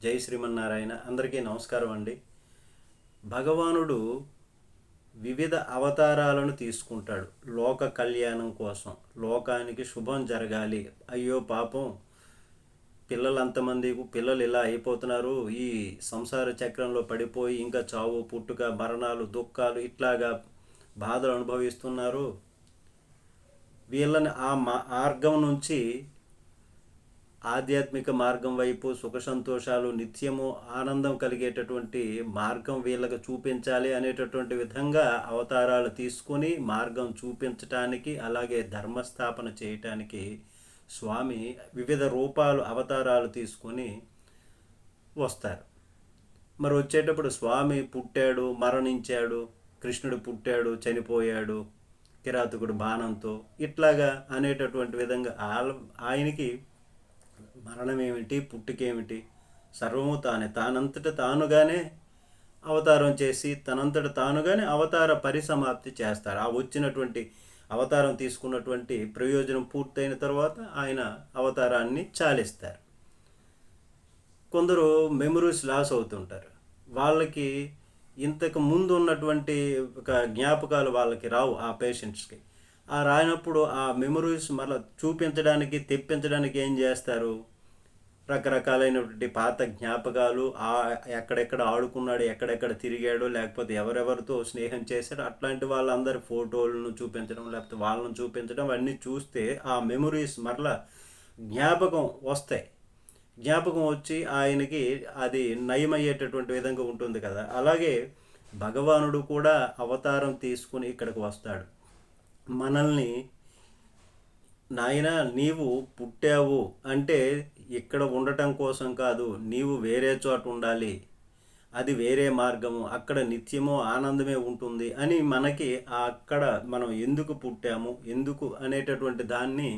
జై శ్రీమన్నారాయణ. అందరికీ నమస్కారం అండి. భగవానుడు వివిధ అవతారాలను తీసుకుంటాడు లోక కళ్యాణం కోసం. లోకానికి శుభం జరగాలి. అయ్యో పాపం, పిల్లలు ఇలా అయిపోతున్నారు, ఈ సంసార చక్రంలో పడిపోయి ఇంకా చావు పుట్టుక మరణాలు దుఃఖాలు ఇట్లాగా బాధలు అనుభవిస్తున్నారు. వీళ్ళని ఆ మార్గం నుంచి ఆధ్యాత్మిక మార్గం వైపు, సుఖ సంతోషాలు, నిత్యము ఆనందం కలిగేటటువంటి మార్గం వీళ్ళకి చూపించాలి అనేటటువంటి విధంగా అవతారాలు తీసుకొని మార్గం చూపించటానికి, అలాగే ధర్మస్థాపన చేయటానికి స్వామి వివిధ రూపాలు అవతారాలు తీసుకొని వస్తారు. మరి వచ్చేటప్పుడు స్వామి పుట్టాడు, మరణించాడు, కృష్ణుడు పుట్టాడు, చనిపోయాడు కిరాతకుడు బాణంతో, ఇట్లాగా అనేటటువంటి విధంగా ఆయనకి మరణం ఏమిటి, పుట్టుకేమిటి, సర్వము తానంతట తానుగానే అవతారం చేసి తనంతట తానుగానే అవతార పరిసమాప్తి చేస్తారు. ఆ వచ్చినటువంటి అవతారం తీసుకున్నటువంటి ప్రయోజనం పూర్తయిన తర్వాత ఆయన అవతారాన్ని చాలిస్తారు. కొందరు మెమరీస్ లాస్ అవుతుంటారు. వాళ్ళకి ఇంతకు ముందు ఉన్నటువంటి ఒక జ్ఞాపకాలు వాళ్ళకి రావు. ఆ పేషెంట్స్కి ఆ రానప్పుడు ఆ మెమరీస్ మళ్ళీ చూపించడానికి, తెప్పించడానికి ఏం చేస్తారు, రకరకాలైనటువంటి పాత జ్ఞాపకాలు, ఎక్కడెక్కడ ఆడుకున్నాడు, ఎక్కడెక్కడ తిరిగాడు, లేకపోతే ఎవరెవరితో స్నేహం చేశాడు, అట్లాంటి వాళ్ళందరి ఫోటోలను చూపించడం, లేకపోతే వాళ్ళని చూపించడం, అన్నీ చూస్తే ఆ మెమరీస్ మరలా జ్ఞాపకం వస్తాయి. జ్ఞాపకం వచ్చి ఆయనకి అది నయమయ్యేటటువంటి విధంగా ఉంటుంది కదా. అలాగే భగవానుడు కూడా అవతారం తీసుకుని ఇక్కడికి వస్తాడు. మనల్ని, నాయన నీవు పుట్టావు అంటే ఇక్కడ ఉండటం కోసం కాదు, నీవు వేరే చోట ఉండాలి, అది వేరే మార్గము, అక్కడ నిత్యమో ఆనందమే ఉంటుంది అని మనకి అక్కడ మనం ఎందుకు పుట్టాము, ఎందుకు అనేటటువంటి దాన్ని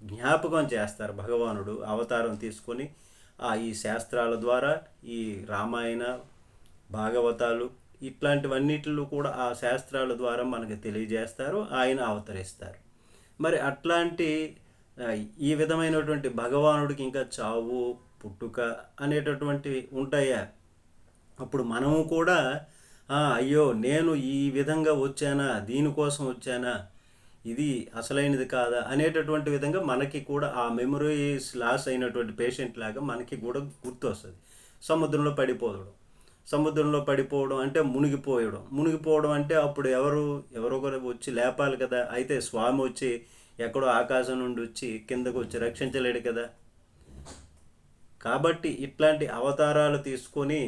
జ్ఞాపకం చేస్తారు. భగవానుడు అవతారం తీసుకొని ఈ శాస్త్రాల ద్వారా, ఈ రామాయణ భాగవతాలు ఇట్లాంటివన్నిటిలో కూడా ఆ శాస్త్రాల ద్వారా మనకి తెలియజేస్తారు, ఆయన అవతరిస్తారు. మరి అట్లాంటి ఈ విధమైనటువంటి భగవానుడికి ఇంకా చావు పుట్టుక అనేటటువంటివి ఉంటాయా? అప్పుడు మనము కూడా అయ్యో నేను ఈ విధంగా వచ్చానా, దీనికోసం వచ్చానా, ఇది అసలైనది కాదా అనేటటువంటి విధంగా మనకి కూడా ఆ మెమరీస్ లాస్ అయినటువంటి పేషెంట్ లాగా మనకి కూడా గుర్తొస్తుంది. సముద్రంలో పడిపోవడం అంటే మునిగిపోవడం అంటే అప్పుడు ఎవరొకరు వచ్చి లేపాలి కదా. అయితే స్వామి వచ్చి ఎక్కడో ఆకాశం నుండి వచ్చి కిందకు వచ్చి రక్షించలేడు కదా. కాబట్టి ఇట్లాంటి అవతారాలు తీసుకొని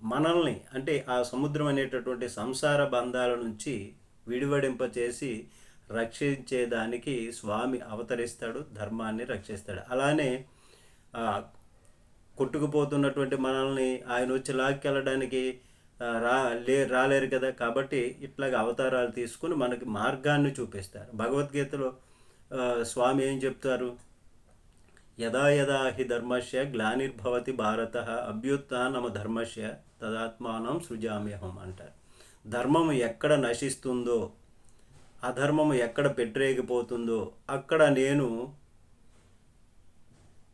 మనల్ని, అంటే ఆ సముద్రం అనేటటువంటి సంసార బంధాల నుంచి విడివడింపచేసి రక్షించేదానికి స్వామి అవతరిస్తాడు, ధర్మాన్ని రక్షిస్తాడు. అలానే కొట్టుకుపోతున్నటువంటి మనల్ని ఆయన వచ్చి లాక్కెళ్ళడానికి రాలేరు కదా. కాబట్టి ఇట్లాగ అవతారాలు తీసుకుని మనకి మార్గాన్ని చూపిస్తారు. భగవద్గీతలో స్వామి ఏం చెప్తారు, యదా యదా హి ధర్మస్య గ్లానిర్భవతి భారత అభ్యుత్థానమ ధర్మస్య తదాత్మానం సృజామ్యహం అంటారు. ధర్మము ఎక్కడ నశిస్తుందో, అధర్మము ఎక్కడ పెట్టరేగిపోతుందో అక్కడ నేను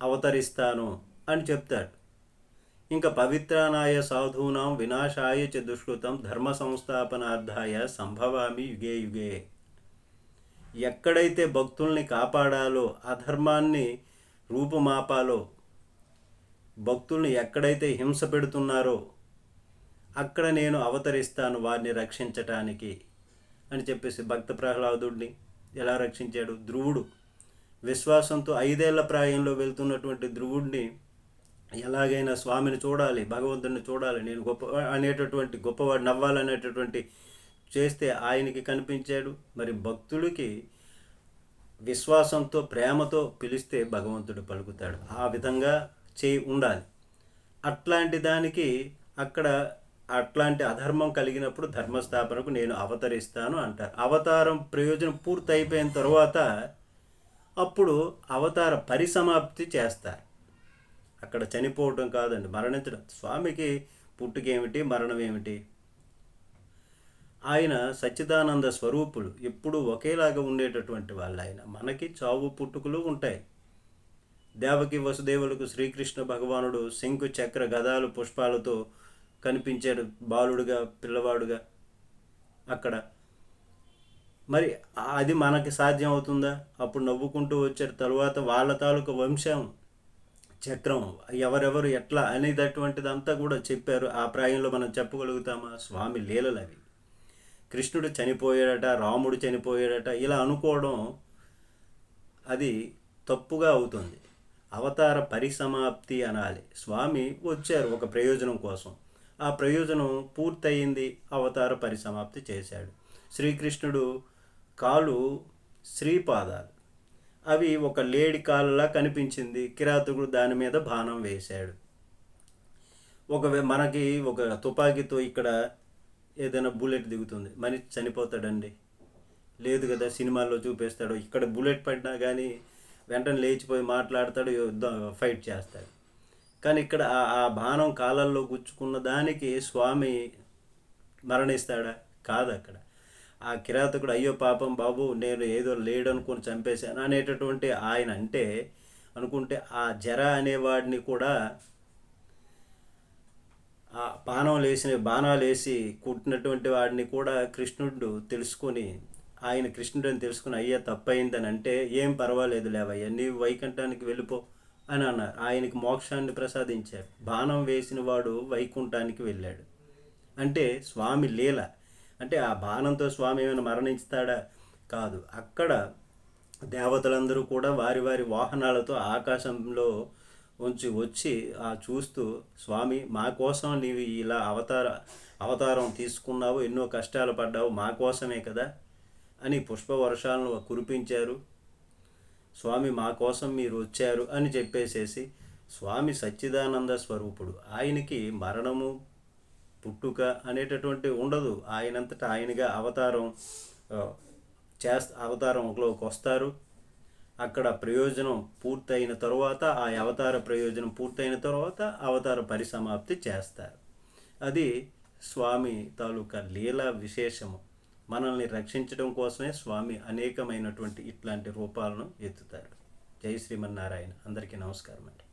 అవతరిస్తాను అని చెప్తాడు. ఇంకా పవిత్రానాయ సాధూనాం వినాశాయ చ దుష్కృతం ధర్మ సంస్థాపనార్థాయ సంభవామి యుగే యుగే. ఎక్కడైతే భక్తుల్ని కాపాడాలో, అధర్మాన్ని రూపుమాపాలో, భక్తుల్ని ఎక్కడైతే హింస పెడుతున్నారో అక్కడ నేను అవతరిస్తాను వారిని రక్షించటానికి అని చెప్పేసి భక్త ప్రహ్లాదుడిని ఎలా రక్షించాడు. ధ్రువుడు విశ్వాసంతో 5 ఏళ్ల ప్రాయంలో వెళ్తున్నటువంటి ధ్రువుడిని ఎలాగైనా స్వామిని చూడాలి, భగవంతుడిని చూడాలి, నేను అనేటటువంటి గొప్పవాడు నవ్వాలనేటటువంటి చేస్తే ఆయనకి కనిపించాడు. మరి భక్తుడికి విశ్వాసంతో ప్రేమతో పిలిస్తే భగవంతుడు పలుకుతాడు. ఆ విధంగా ఉండాలి. అట్లాంటి దానికి అక్కడ అట్లాంటి అధర్మం కలిగినప్పుడు ధర్మస్థాపనకు నేను అవతరిస్తాను అంటారు. అవతారం ప్రయోజనం పూర్తి అయిపోయిన తర్వాత అప్పుడు అవతార పరిసమాప్తి చేస్తారు. అక్కడ చనిపోవటం కాదండి, మరణించడం. స్వామికి పుట్టుకేమిటి, మరణం ఏమిటి? ఆయన సచ్చిదానంద స్వరూపులు, ఎప్పుడూ ఒకేలాగా ఉండేటటువంటి వాళ్ళు. ఆయన మనకి చావు పుట్టుకలు ఉంటాయి. దేవకి వసుదేవులకు శ్రీకృష్ణ భగవానుడు శంకు చక్ర గదాలు పుష్పాలతో కనిపించాడు బాలుడుగా, పిల్లవాడుగా అక్కడ. మరి అది మనకి సాధ్యం అవుతుందా? అప్పుడు నవ్వుకుంటూ వచ్చారు. తరువాత వాళ్ళ తాలూకు వంశం చక్రం ఎవరెవరు ఎట్లా అనేటటువంటిదంతా కూడా చెప్పారు. ఆ ప్రాయంలో మనం చెప్పగలుగుతామా? స్వామి లీలలు అవి. కృష్ణుడు చనిపోయాడట, రాముడు చనిపోయాడట, ఇలా అనుకోవడం అది తప్పుగా అవుతుంది. అవతార పరిసమాప్తి అనాలి. స్వామి వచ్చారు ఒక ప్రయోజనం కోసం, ఆ ప్రయోజనం పూర్తయింది, అవతార పరిసమాప్తి చేశాడు. శ్రీకృష్ణుడు కాలు శ్రీపాదాలు, అవి ఒక లేడి కాలులా కనిపించింది. కిరాతకుడు దాని మీద బాణం వేశాడు. మనకి ఒక తుపాకీతో ఇక్కడ ఏదైనా బుల్లెట్ దిగుతుంది, మనిషి చనిపోతాడండి? లేదు కదా. సినిమాల్లో చూపిస్తాడు, ఇక్కడ బుల్లెట్ పడినా కానీ వెంటనే లేచిపోయి మాట్లాడతాడు, ఫైట్ చేస్తాడు. కానీ ఇక్కడ ఆ బాణం కాలల్లో గుచ్చుకున్న దానికి స్వామి మరణిస్తాడా? కాదు. అక్కడ ఆ కిరాతకుడు అయ్యో పాపం బాబు, నేను ఏదో లేడనుకొని చంపేశాను అనేటటువంటి ఆయన అనుకుంటే ఆ జర అనేవాడిని కూడా, ఆ బాణాలు వేసి కుట్టినటువంటి వాడిని కూడా కృష్ణుడు తెలుసుకొని, ఆయన కృష్ణుడని తెలుసుకుని అయ్యా తప్పయిందని అంటే, ఏం పర్వాలేదు లేవయ్యా, నీవు వైకుంఠానికి వెళ్ళిపో అని అన్నారు. ఆయనకి మోక్షాన్ని ప్రసాదించారు. బాణం వేసిన వాడు వైకుంఠానికి వెళ్ళాడు. అంటే స్వామి లీల. అంటే ఆ బాణంతో స్వామి ఏమైనా మరణిస్తాడా? కాదు. అక్కడ దేవతలందరూ కూడా వారి వారి వాహనాలతో ఆకాశంలో వచ్చి చూస్తూ, స్వామి మా కోసం నీవు ఇలా అవతారం తీసుకున్నావు, ఎన్నో కష్టాలు పడ్డావు, మా కోసమే కదా అని పుష్పవర్షాలను కురిపించారు. స్వామి మా కోసం మీరు వచ్చారు అని చెప్పేసేసి, స్వామి సచ్చిదానంద స్వరూపుడు. ఆయనకి మరణము పుట్టుక అనేటటువంటి ఉండదు. ఆయనంతటా ఆయనగా అవతారంలోకి వస్తారు. అక్కడ ప్రయోజనం పూర్తయిన తర్వాత, ఆ అవతార ప్రయోజనం పూర్తయిన తర్వాత అవతార పరిసమాప్తి చేస్తారు. అది స్వామి తాలూకా లీలా విశేషము. మనల్ని రక్షించడం కోసమే స్వామి అనేకమైనటువంటి ఇట్లాంటి రూపాలను ఎత్తుతారు. జై శ్రీమన్నారాయణ. అందరికీ నమస్కారం అండి.